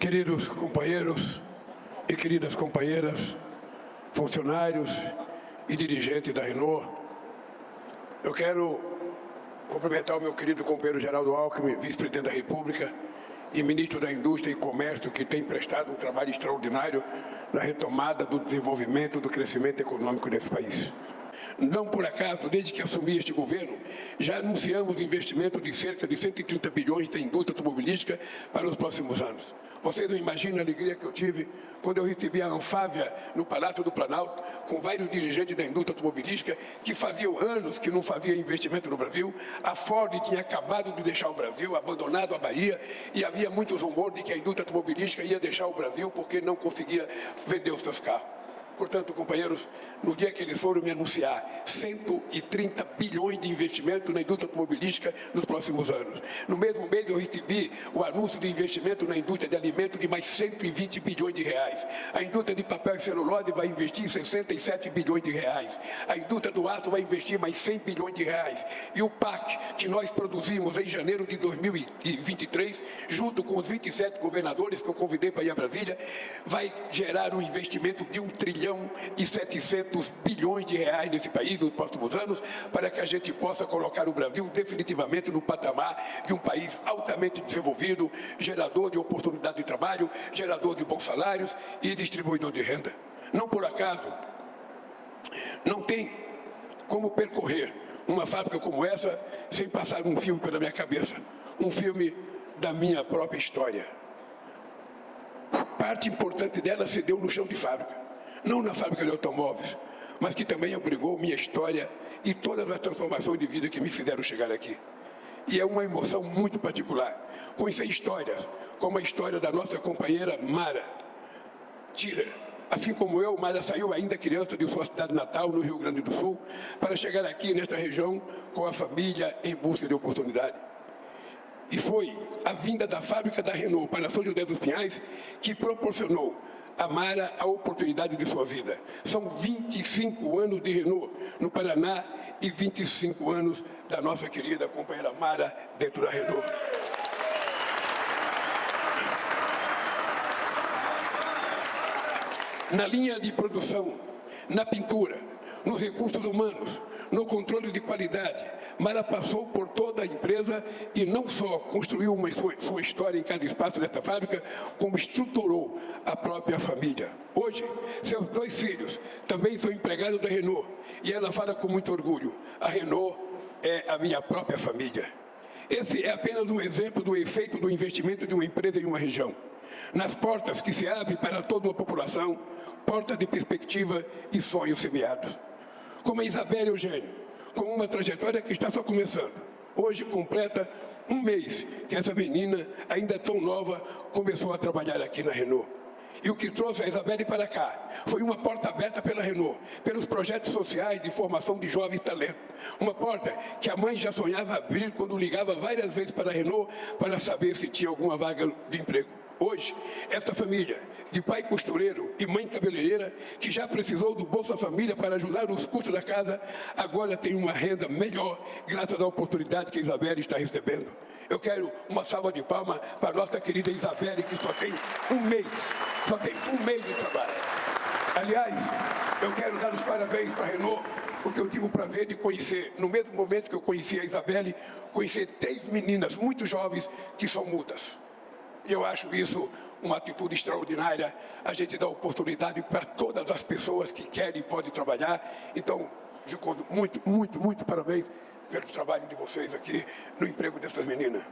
Queridos companheiros e queridas companheiras, funcionários e dirigentes da Renault, eu quero cumprimentar o meu querido companheiro Geraldo Alckmin, vice-presidente da República e ministro da Indústria e Comércio, que tem prestado um trabalho extraordinário na retomada do desenvolvimento, do crescimento econômico desse país. Não por acaso, desde que assumi este governo, já anunciamos investimento de cerca de 130 bilhões na indústria automobilística para os próximos anos. Vocês não imaginam a alegria que eu tive quando eu recebi a Anfávia no Palácio do Planalto, com vários dirigentes da indústria automobilística que faziam anos que não fazia investimento no Brasil. A Ford tinha acabado de deixar o Brasil, abandonado a Bahia, e havia muitos rumores de que a indústria automobilística ia deixar o Brasil porque não conseguia vender os seus carros. Portanto, companheiros, no dia que eles foram me anunciar 130 bilhões de investimento na indústria automobilística nos próximos anos. No mesmo mês eu recebi o anúncio de investimento na indústria de alimentos de mais 120 bilhões de reais. A indústria de papel e celulose vai investir 67 bilhões de reais. A indústria do aço vai investir mais 100 bilhões de reais. E o PAC, que nós produzimos em janeiro de 2023, junto com os 27 governadores que eu convidei para ir a Brasília, vai gerar um investimento de 1,7 bilhões de reais nesse país nos próximos anos, para que a gente possa colocar o Brasil definitivamente no patamar de um país altamente desenvolvido, gerador de oportunidade de trabalho, gerador de bons salários e distribuidor de renda. Não por acaso, não tem como percorrer uma fábrica como essa sem passar um filme pela minha cabeça, um filme da minha própria história. Parte importante dela se deu no chão de fábrica. Não na fábrica de automóveis, mas que também abrigou minha história e todas as transformações de vida que me fizeram chegar aqui. E é uma emoção muito particular. Conhecer histórias, como a história da nossa companheira Mara Tira. Assim como eu, Mara saiu ainda criança de sua cidade natal, no Rio Grande do Sul, para chegar aqui nesta região com a família em busca de oportunidade. E foi a vinda da fábrica da Renault para São José dos Pinhais que proporcionou a Mara a oportunidade de sua vida. São 25 anos de Renault no Paraná e 25 anos da nossa querida companheira Mara dentro da Renault. Na linha de produção, na pintura, nos recursos humanos, no controle de qualidade, Mara passou por toda a empresa e não só construiu sua história em cada espaço desta fábrica, como estruturou a própria família. Hoje, seus 2 filhos também são empregados da Renault e ela fala com muito orgulho: a Renault é a minha própria família. Esse é apenas um exemplo do efeito do investimento de uma empresa em uma região. Nas portas que se abrem para toda uma população, portas de perspectiva e sonhos semeados. Como a Isabelle Eugênio, com uma trajetória que está só começando. Hoje completa um mês que essa menina, ainda tão nova, começou a trabalhar aqui na Renault. E o que trouxe a Isabelle para cá foi uma porta aberta pela Renault, pelos projetos sociais de formação de jovens talentos. Uma porta que a mãe já sonhava abrir quando ligava várias vezes para a Renault para saber se tinha alguma vaga de emprego. Hoje, esta família, de pai costureiro e mãe cabeleireira, que já precisou do Bolsa Família para ajudar nos custos da casa, agora tem uma renda melhor, graças à oportunidade que a Isabelle está recebendo. Eu quero uma salva de palmas para a nossa querida Isabelle, que só tem um mês de trabalho. Aliás, eu quero dar os parabéns para a Renault, porque eu tive o prazer de conhecer, no mesmo momento que eu conheci a Isabelle, conhecer 3 meninas muito jovens que são mudas. E eu acho isso uma atitude extraordinária. A gente dá oportunidade para todas as pessoas que querem e podem trabalhar. Então, Gilcondo, muito parabéns pelo trabalho de vocês aqui no emprego dessas meninas.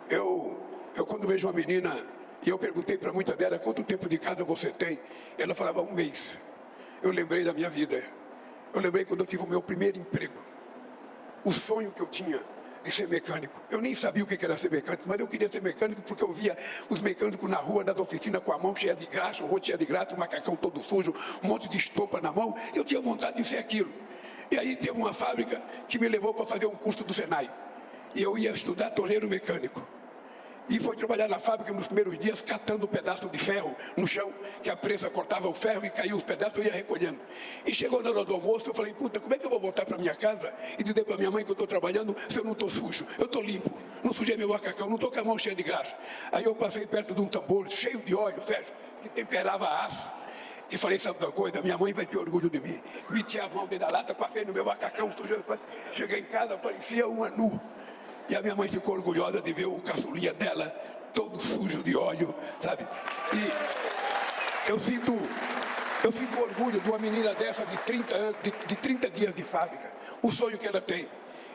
Eu quando vejo uma menina, e eu perguntei para muita delas quanto tempo de casa você tem, ela falava 1 mês. Eu lembrei da minha vida. Eu lembrei quando eu tive o meu primeiro emprego. O sonho que eu tinha de ser mecânico. Eu nem sabia o que era ser mecânico, mas eu queria ser mecânico porque eu via os mecânicos na rua, das oficinas, com a mão cheia de graxa, o rosto cheio de graxa, o macacão todo sujo, um monte de estopa na mão. Eu tinha vontade de ser aquilo. E aí teve uma fábrica que me levou para fazer um curso do Senai. E eu ia estudar torneiro mecânico. E foi trabalhar na fábrica nos primeiros dias, catando um pedaço de ferro no chão, que a presa cortava o ferro e caía os pedaços, eu ia recolhendo. E chegou na hora do almoço, eu falei, puta, como é que eu vou voltar para minha casa e dizer para minha mãe que eu estou trabalhando se eu não estou sujo? Eu estou limpo, não sujei meu macacão, não estou com a mão cheia de graxa. Aí eu passei perto de um tambor cheio de óleo, Sérgio, que temperava aço. E falei, sabe da coisa, minha mãe vai ter orgulho de mim. Meti a mão dentro da lata, passei no meu macacão, cheguei em casa, parecia um anu. E a minha mãe ficou orgulhosa de ver o caçulinha dela todo sujo de óleo, sabe? E eu sinto orgulho de uma menina dessa de 30 anos, de 30 dias de fábrica, o sonho que ela tem.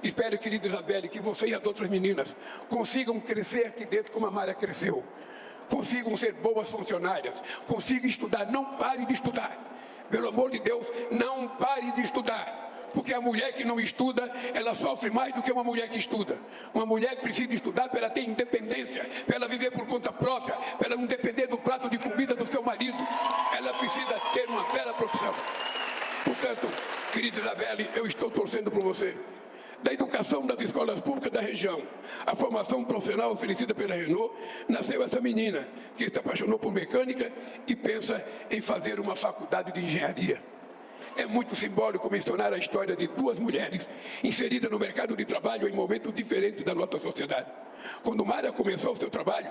Espero, querida Isabelle, que você e as outras meninas consigam crescer aqui dentro como a Mária cresceu. Consigam ser boas funcionárias, consigam estudar, não pare de estudar. Pelo amor de Deus, não pare de estudar. Porque a mulher que não estuda, ela sofre mais do que uma mulher que estuda. Uma mulher que precisa estudar para ela ter independência, para ela viver por conta própria, para ela não depender do prato de comida do seu marido. Ela precisa ter uma bela profissão. Portanto, querida Isabelle, eu estou torcendo por você. Da educação das escolas públicas da região, a formação profissional oferecida pela Renault, nasceu essa menina que se apaixonou por mecânica e pensa em fazer uma faculdade de engenharia. É muito simbólico mencionar a história de duas mulheres inseridas no mercado de trabalho em momentos diferentes da nossa sociedade. Quando Mária começou o seu trabalho,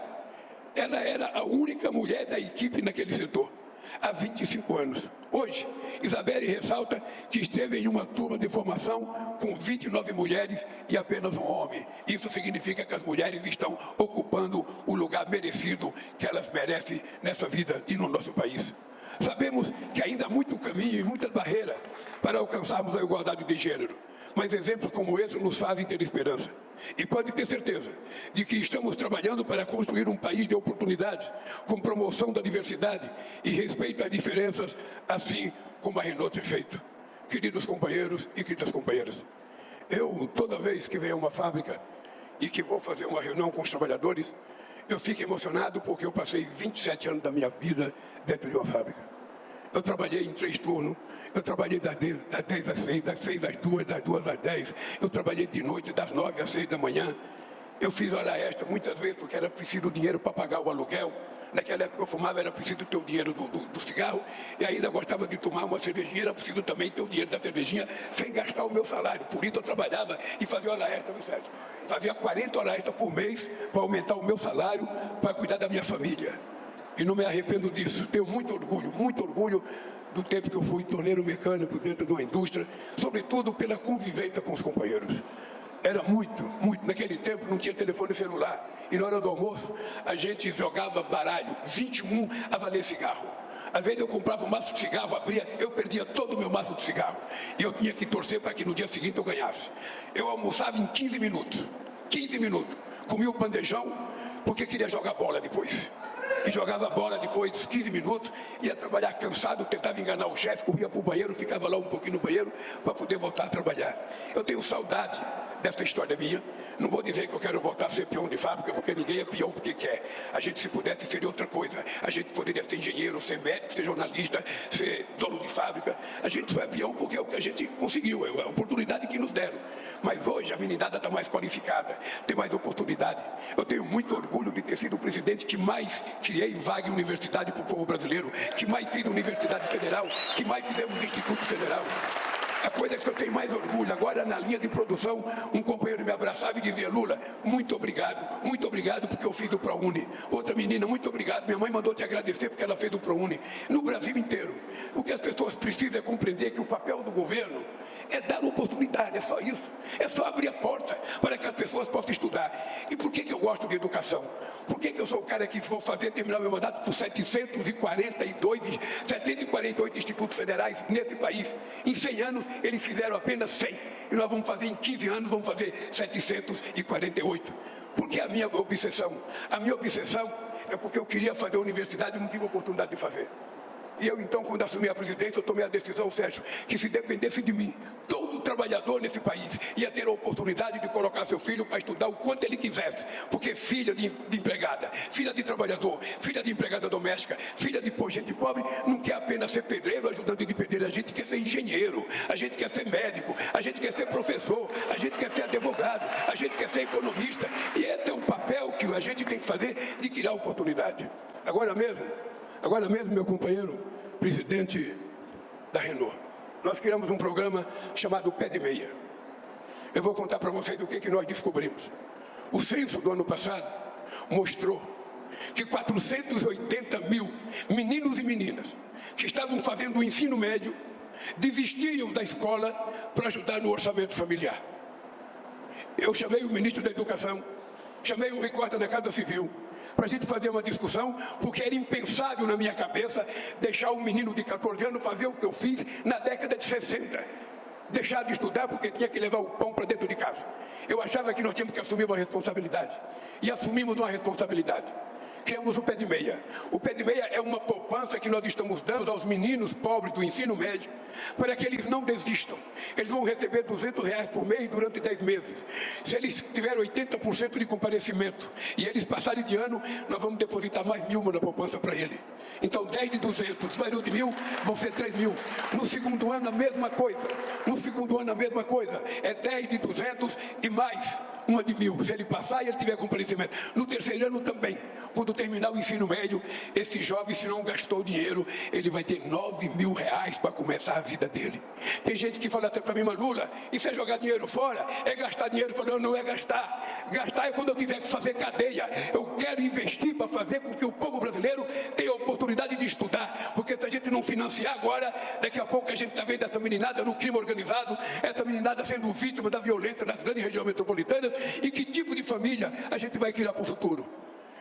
ela era a única mulher da equipe naquele setor, há 25 anos. Hoje, Isabelle ressalta que esteve em uma turma de formação com 29 mulheres e apenas um homem. Isso significa que as mulheres estão ocupando o lugar merecido que elas merecem nessa vida e no nosso país. Sabemos que ainda há muito caminho e muitas barreiras para alcançarmos a igualdade de gênero, mas exemplos como esse nos fazem ter esperança. E pode ter certeza de que estamos trabalhando para construir um país de oportunidades, com promoção da diversidade e respeito às diferenças, assim como a Renault tem feito. Queridos companheiros e queridas companheiras, eu, toda vez que venho a uma fábrica e que vou fazer uma reunião com os trabalhadores, eu fico emocionado porque eu passei 27 anos da minha vida dentro de uma fábrica. Eu trabalhei em 3 turnos, eu trabalhei das 10 às 6, das 6 às 2, das 2 às 10, eu trabalhei de noite das 9 às 6 da manhã. Eu fiz hora extra muitas vezes porque era preciso dinheiro para pagar o aluguel. Naquela época eu fumava, era preciso ter o dinheiro do cigarro, e ainda gostava de tomar uma cervejinha, era preciso também ter o dinheiro da cervejinha sem gastar o meu salário. Por isso eu trabalhava e fazia hora extra, viu, Sérgio? Fazia 40 horas extra por mês para aumentar o meu salário, para cuidar da minha família. E não me arrependo disso. Tenho muito orgulho do tempo que eu fui torneiro mecânico dentro de uma indústria, sobretudo pela convivência com os companheiros. Era muito, naquele tempo não tinha telefone celular. E na hora do almoço, a gente jogava baralho, 21 a valer cigarro. Às vezes eu comprava um maço de cigarro, abria, eu perdia todo o meu maço de cigarro. E eu tinha que torcer para que no dia seguinte eu ganhasse. Eu almoçava em 15 minutos. 15 minutos. Comia o bandejão, porque queria jogar bola depois. E jogava bola depois dos 15 minutos, ia trabalhar cansado, tentava enganar o chefe, corria para o banheiro, ficava lá um pouquinho no banheiro para poder voltar a trabalhar. Eu tenho saudade dessa história minha. Não vou dizer que eu quero voltar a ser peão de fábrica, porque ninguém é peão porque quer. A gente, se pudesse, seria outra coisa. A gente poderia ser engenheiro, ser médico, ser jornalista, ser dono de fábrica. A gente só é peão porque é o que a gente conseguiu, é a oportunidade que nos deram. Mas hoje a meninada está mais qualificada, tem mais oportunidade. Eu tenho muito orgulho de ter sido o presidente que mais criei vaga em universidade para o povo brasileiro, que mais fiz Universidade Federal, que mais fizemos Instituto Federal. A coisa que eu tenho mais orgulho, agora na linha de produção, um companheiro me abraçava e dizia: Lula, muito obrigado porque eu fiz o ProUni. Outra menina, muito obrigado, minha mãe mandou te agradecer porque ela fez o ProUni. No Brasil inteiro. O que as pessoas precisam é compreender que o papel do governo é dar oportunidade, é só isso. É só abrir a porta para que as pessoas possam estudar. E por que eu gosto de educação? Por que eu sou o cara que vou terminar meu mandato por 748 institutos federais nesse país? Em 100 anos, eles fizeram apenas 100. E nós vamos fazer em 15 anos, vamos fazer 748. Porque a minha obsessão é porque eu queria fazer a universidade e não tive oportunidade de fazer. E eu, então, quando assumi a presidência, eu tomei a decisão, Sérgio, que se dependesse de mim, todo trabalhador nesse país ia ter a oportunidade de colocar seu filho para estudar o quanto ele quisesse. Porque filha de empregada, filha de trabalhador, filha de empregada doméstica, filha de gente pobre, não quer apenas ser pedreiro, ajudante de pedreiro. A gente quer ser engenheiro, a gente quer ser médico, a gente quer ser professor, a gente quer ser advogado, a gente quer ser economista. E esse é o papel que a gente tem que fazer oportunidade. Agora mesmo, meu companheiro, presidente da Renault, nós criamos um programa chamado Pé de Meia. Eu vou contar para vocês o que nós descobrimos. O censo do ano passado mostrou que 480 mil meninos e meninas que estavam fazendo o ensino médio desistiam da escola para ajudar no orçamento familiar. Eu chamei o ministro da Educação, chamei o Ricorda da Casa Civil, para a gente fazer uma discussão, porque era impensável na minha cabeça deixar um menino de 14 anos fazer o que eu fiz na década de 60. Deixar de estudar porque tinha que levar o pão para dentro de casa. Eu achava que nós tínhamos que assumir uma responsabilidade. E assumimos uma responsabilidade. Criamos o Pé de Meia. O Pé de Meia é uma poupança que nós estamos dando aos meninos pobres do ensino médio para que eles não desistam. Eles vão receber R$200 por mês durante 10 meses. Se eles tiverem 80% de comparecimento e eles passarem de ano, nós vamos depositar mais 1.000 na poupança para ele. Então 10 de 200, mais 1.000 vão ser 3.000. No segundo ano a mesma coisa. É 10 de 200 e mais uma de 1.000, se ele passar e ele tiver comparecimento. No terceiro ano também, quando terminar o ensino médio, esse jovem, se não gastou dinheiro, ele vai ter R$9.000 para começar a vida dele. Tem gente que fala até para mim, mas Lula, isso é jogar dinheiro fora? É gastar dinheiro? Falando, não é gastar. Gastar é quando eu tiver que fazer cadeia. Eu quero investir para fazer com que o povo brasileiro tenha a oportunidade de estudar, porque se a gente não financiar agora, daqui a pouco a gente está vendo essa meninada no crime organizado, essa meninada sendo vítima da violência nas grandes regiões metropolitanas. E que tipo de família a gente vai criar para o futuro?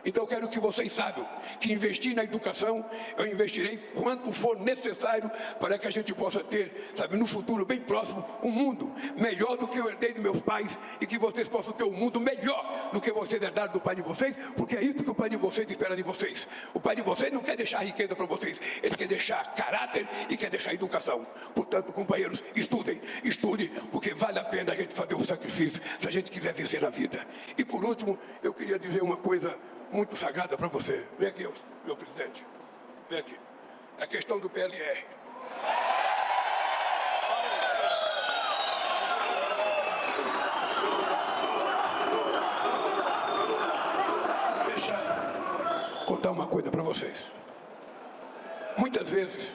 Então eu quero que vocês saibam que investir na educação, eu investirei quanto for necessário para que a gente possa ter, no futuro bem próximo, um mundo melhor do que eu herdei dos meus pais e que vocês possam ter um mundo melhor do que vocês herdaram do pai de vocês, porque é isso que o pai de vocês espera de vocês. O pai de vocês não quer deixar riqueza para vocês, ele quer deixar caráter e quer deixar educação. Portanto, companheiros, estudem, porque vale a pena a gente fazer o sacrifício se a gente quiser vencer na vida. E por último, eu queria dizer uma coisa muito sagrada para você. Vem aqui, meu presidente. Vem aqui. A questão do PLR. Deixa eu contar uma coisa para vocês. Muitas vezes,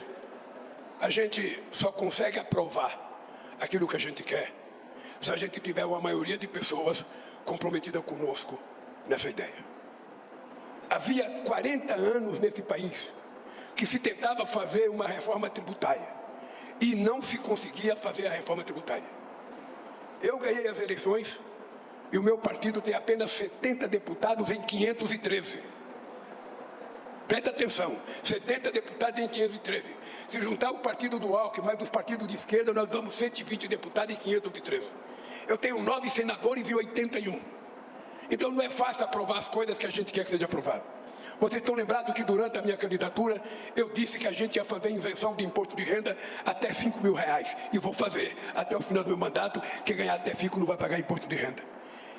a gente só consegue aprovar aquilo que a gente quer se a gente tiver uma maioria de pessoas comprometida conosco nessa ideia. Havia 40 anos nesse país que se tentava fazer uma reforma tributária e não se conseguia fazer a reforma tributária. Eu ganhei as eleições e o meu partido tem apenas 70 deputados em 513. Presta atenção, 70 deputados em 513. Se juntar o partido do Alckmin mais os partidos de esquerda, nós damos 120 deputados em 513. Eu tenho 9 senadores e 81. Então não é fácil aprovar as coisas que a gente quer que seja aprovado. Vocês estão lembrados que durante a minha candidatura eu disse que a gente ia fazer isenção de imposto de renda até R$5.000. E vou fazer até o final do meu mandato, que ganhar até 5 não vai pagar imposto de renda.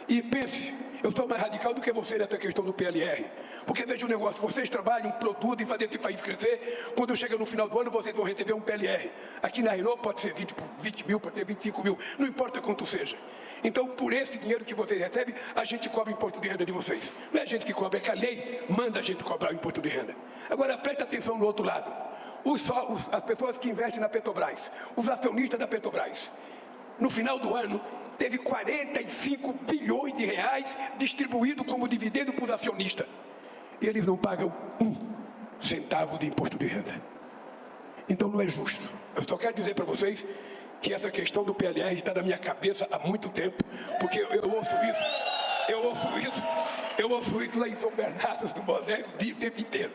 E pense, eu sou mais radical do que você nessa questão do PLR. Porque veja o negócio, vocês trabalham, produzem, fazem esse país crescer. Quando chega no final do ano, vocês vão receber um PLR. Aqui na Renault pode ser 20 mil, pode ser 25 mil, não importa quanto seja. Então, por esse dinheiro que vocês recebem, a gente cobra o imposto de renda de vocês. Não é a gente que cobra, é que a lei manda a gente cobrar o imposto de renda. Agora, presta atenção no outro lado. As pessoas que investem na Petrobras, os acionistas da Petrobras, no final do ano, teve 45 bilhões de reais distribuídos como dividendo para os acionistas. E eles não pagam 1 centavo de imposto de renda. Então, não é justo. Eu só quero dizer para vocês que essa questão do PLR está na minha cabeça há muito tempo, porque eu ouço isso lá em São Bernardo do Mosé o tempo inteiro.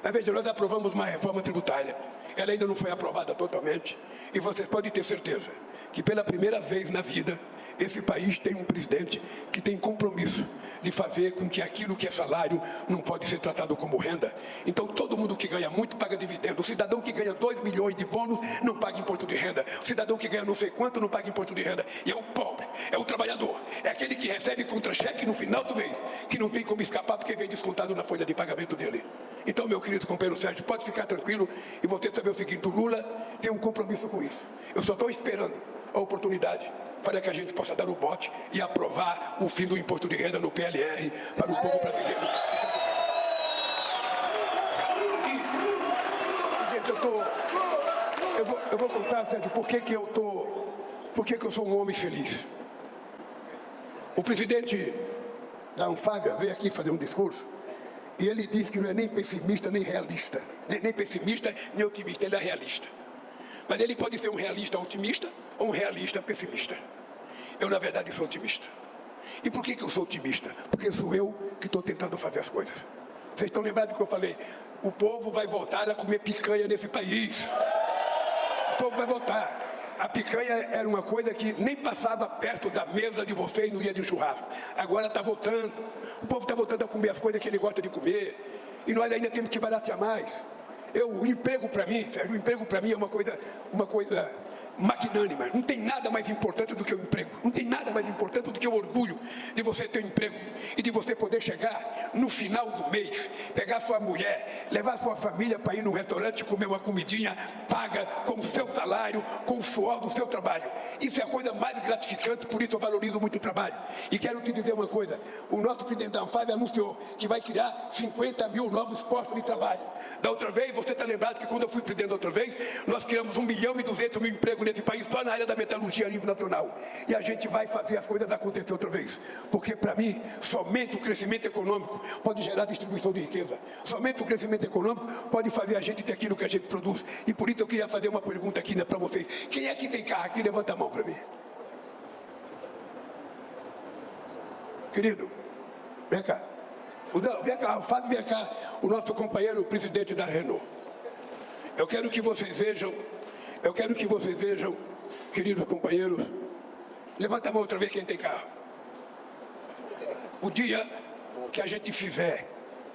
Mas veja, nós aprovamos uma reforma tributária, ela ainda não foi aprovada totalmente, e vocês podem ter certeza que pela primeira vez na vida, esse país tem um presidente que tem compromisso de fazer com que aquilo que é salário não pode ser tratado como renda. Então todo mundo que ganha muito paga dividendo. O cidadão que ganha 2 milhões de bônus não paga imposto de renda. O cidadão que ganha não sei quanto não paga imposto de renda. E é o pobre, é o trabalhador, é aquele que recebe contra-cheque no final do mês, que não tem como escapar porque vem descontado na folha de pagamento dele. Então, meu querido companheiro Sérgio, pode ficar tranquilo e você saber o seguinte, o Lula tem um compromisso com isso. Eu só estou esperando a oportunidade para que a gente possa dar o bote e aprovar o fim do imposto de renda no PLR para o povo brasileiro. eu vou contar, Sérgio, por que eu sou um homem feliz. O presidente da Anfávia veio aqui fazer um discurso e ele disse que não é nem pessimista nem realista, nem pessimista nem otimista, ele é realista. Mas ele pode ser um realista otimista ou um realista pessimista. Eu, na verdade, sou otimista. E por que eu sou otimista? Porque sou eu que estou tentando fazer as coisas. Vocês estão lembrados do que eu falei? O povo vai voltar a comer picanha nesse país. O povo vai voltar. A picanha era uma coisa que nem passava perto da mesa de vocês no dia de churrasco. Agora está voltando. O povo está voltando a comer as coisas que ele gosta de comer. E nós ainda temos que baratear mais. O emprego para mim, Sérgio, o emprego para mim é uma coisa magnânima. Não tem nada mais importante do que o emprego. Não tem nada mais importante do que o orgulho de você ter um emprego e de você poder chegar no final do mês, pegar sua mulher, levar sua família para ir no restaurante comer uma comidinha paga com o seu salário, com o suor do seu trabalho. Isso é a coisa mais gratificante, por isso eu valorizo muito o trabalho. E quero te dizer uma coisa, o nosso presidente da Anfávia anunciou que vai criar 50 mil novos postos de trabalho. Da outra vez, você está lembrado que quando eu fui presidente da outra vez, nós criamos 1.200.000 empregos nesse país, só na área da metalurgia a nível nacional. E a gente vai fazer as coisas acontecer outra vez. Porque, para mim, somente o crescimento econômico pode gerar distribuição de riqueza. Somente o crescimento econômico pode fazer a gente ter aquilo que a gente produz. E por isso eu queria fazer uma pergunta aqui, né, para vocês. Quem é que tem carro aqui? Levanta a mão para mim. Querido, vem cá. Vem cá, Fábio, vem cá, o nosso companheiro, o presidente da Renault. Eu quero que vocês vejam, queridos companheiros, levanta a mão outra vez quem tem carro. O dia que a gente fizer,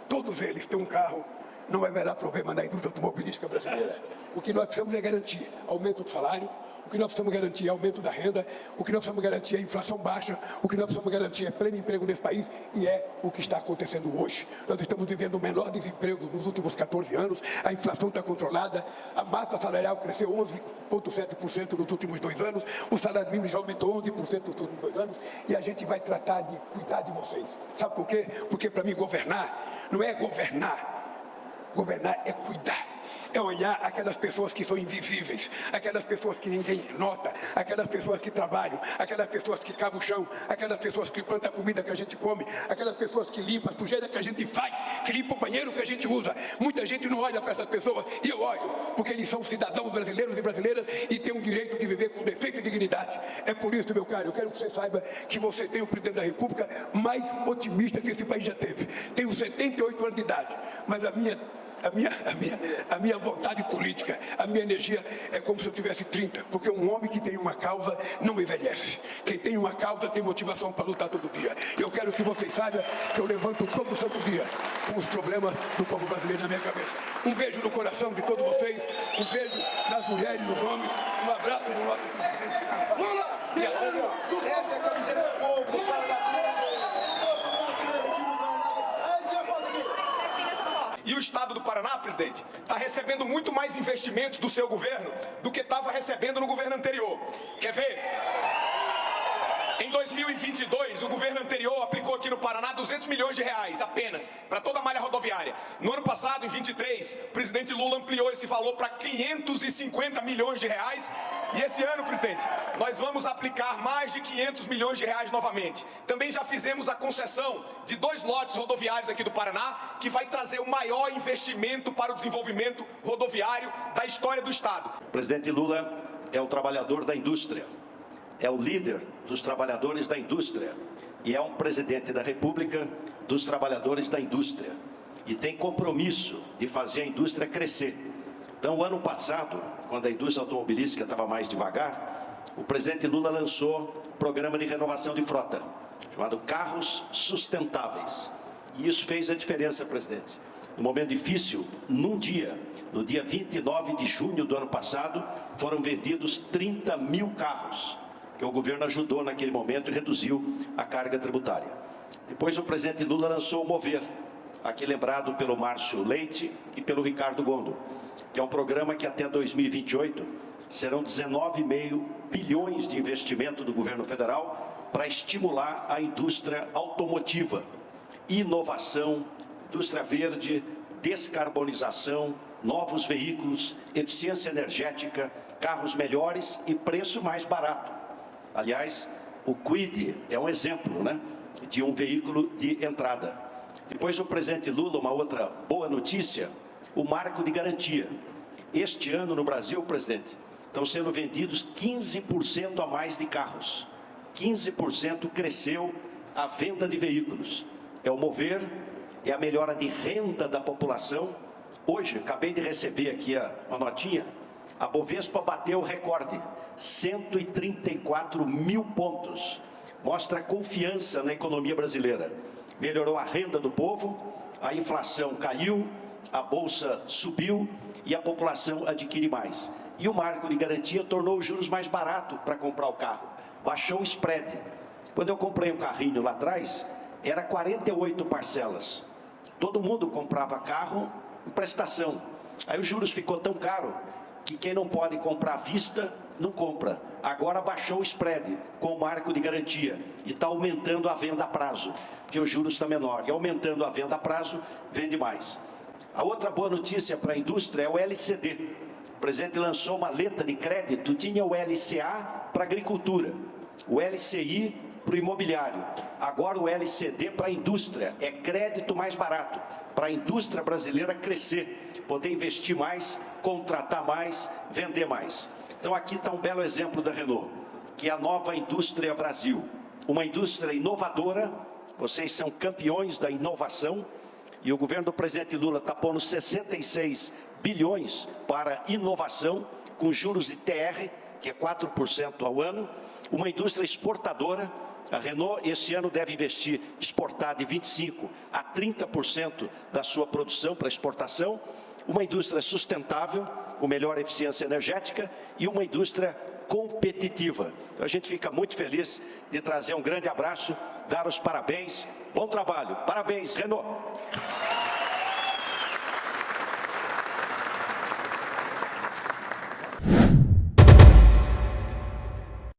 todos eles ter um carro, não haverá problema na indústria automobilística brasileira. O que nós precisamos é garantir aumento do salário, o que nós precisamos garantir é aumento da renda, o que nós precisamos garantir é inflação baixa, o que nós precisamos garantir é pleno emprego nesse país, e é o que está acontecendo hoje. Nós estamos vivendo o menor desemprego nos últimos 14 anos, a inflação está controlada, a massa salarial cresceu 11,7% nos últimos 2 anos, o salário mínimo já aumentou 11% nos últimos 2 anos, e a gente vai tratar de cuidar de vocês. Sabe por quê? Porque para mim governar não é governar. Governar é cuidar, é olhar aquelas pessoas que são invisíveis, aquelas pessoas que ninguém nota, aquelas pessoas que trabalham, aquelas pessoas que cavam o chão, aquelas pessoas que plantam a comida que a gente come, aquelas pessoas que limpam a sujeira que a gente faz, que limpam o banheiro que a gente usa. Muita gente não olha para essas pessoas, e eu olho, porque eles são cidadãos brasileiros e brasileiras e têm o direito de viver com defeito e dignidade. É por isso, meu caro, eu quero que você saiba que você tem o presidente da República mais otimista que esse país já teve. Tenho 78 anos de idade, mas a minha vontade política, a minha energia é como se eu tivesse 30, porque um homem que tem uma causa não envelhece. Quem tem uma causa tem motivação para lutar todo dia. Eu quero que vocês saibam que eu levanto todo santo dia com os problemas do povo brasileiro na minha cabeça. Um beijo no coração de todos vocês, um beijo nas mulheres, nos homens, um abraço do nosso presidente. Lula! Essa é a camiseta do povo do Paraná. E o estado do Paraná, presidente, está recebendo muito mais investimentos do seu governo do que estava recebendo no governo anterior. Quer ver? Em 2022, o governo anterior aplicou aqui no Paraná 200 milhões de reais apenas para toda a malha rodoviária. No ano passado, em 23, o presidente Lula ampliou esse valor para 550 milhões de reais. E esse ano, presidente, nós vamos aplicar mais de 500 milhões de reais novamente. Também já fizemos a concessão de 2 lotes rodoviários aqui do Paraná, que vai trazer o maior investimento para o desenvolvimento rodoviário da história do estado. O presidente Lula é o trabalhador da indústria. É o líder dos trabalhadores da indústria e é um presidente da República dos trabalhadores da indústria e tem compromisso de fazer a indústria crescer. Então, o ano passado, quando a indústria automobilística estava mais devagar, o presidente Lula lançou um programa de renovação de frota, chamado Carros Sustentáveis. E isso fez a diferença, presidente. No momento difícil, num dia, no dia 29 de junho do ano passado, foram vendidos 30 mil carros, que o governo ajudou naquele momento e reduziu a carga tributária. Depois o presidente Lula lançou o Mover, aqui lembrado pelo Márcio Leite e pelo Ricardo Gondo, que é um programa que até 2028 serão 19,5 bilhões de investimento do governo federal para estimular a indústria automotiva, inovação, indústria verde, descarbonização, novos veículos, eficiência energética, carros melhores e preço mais barato. Aliás, o Kwid é um exemplo, né, de um veículo de entrada. Depois do presidente Lula, uma outra boa notícia, o marco de garantia. Este ano no Brasil, presidente, estão sendo vendidos 15% a mais de carros. 15% cresceu a venda de veículos. É o mover, é a melhora de renda da população. Hoje, acabei de receber aqui uma notinha, a Bovespa bateu o recorde, 134 mil pontos. Mostra a confiança na economia brasileira. Melhorou a renda do povo, a inflação caiu, a bolsa subiu e a população adquire mais. E o marco de garantia tornou os juros mais barato para comprar o carro. Baixou o spread. Quando eu comprei um carrinho lá atrás, era 48 parcelas. Todo mundo comprava carro em prestação. Aí os juros ficou tão caro que quem não pode comprar à vista, não compra. Agora baixou o spread com o marco de garantia e está aumentando a venda a prazo, porque os juros estão menor. E aumentando a venda a prazo, vende mais. A outra boa notícia para a indústria é o LCD. O presidente lançou uma letra de crédito, tinha o LCA para a agricultura, o LCI para o imobiliário, agora o LCD para a indústria, é crédito mais barato, para a indústria brasileira crescer, poder investir mais, contratar mais, vender mais. Então aqui está um belo exemplo da Renault, que é a nova indústria Brasil, uma indústria inovadora, vocês são campeões da inovação, e o governo do presidente Lula está pondo 66 bilhões para inovação, com juros de TR, que é 4% ao ano, uma indústria exportadora. A Renault, esse ano, deve investir, exportar de 25% a 30% da sua produção para exportação, uma indústria sustentável, com melhor eficiência energética e uma indústria competitiva. Então, a gente fica muito feliz de trazer um grande abraço, dar os parabéns, bom trabalho, parabéns, Renault!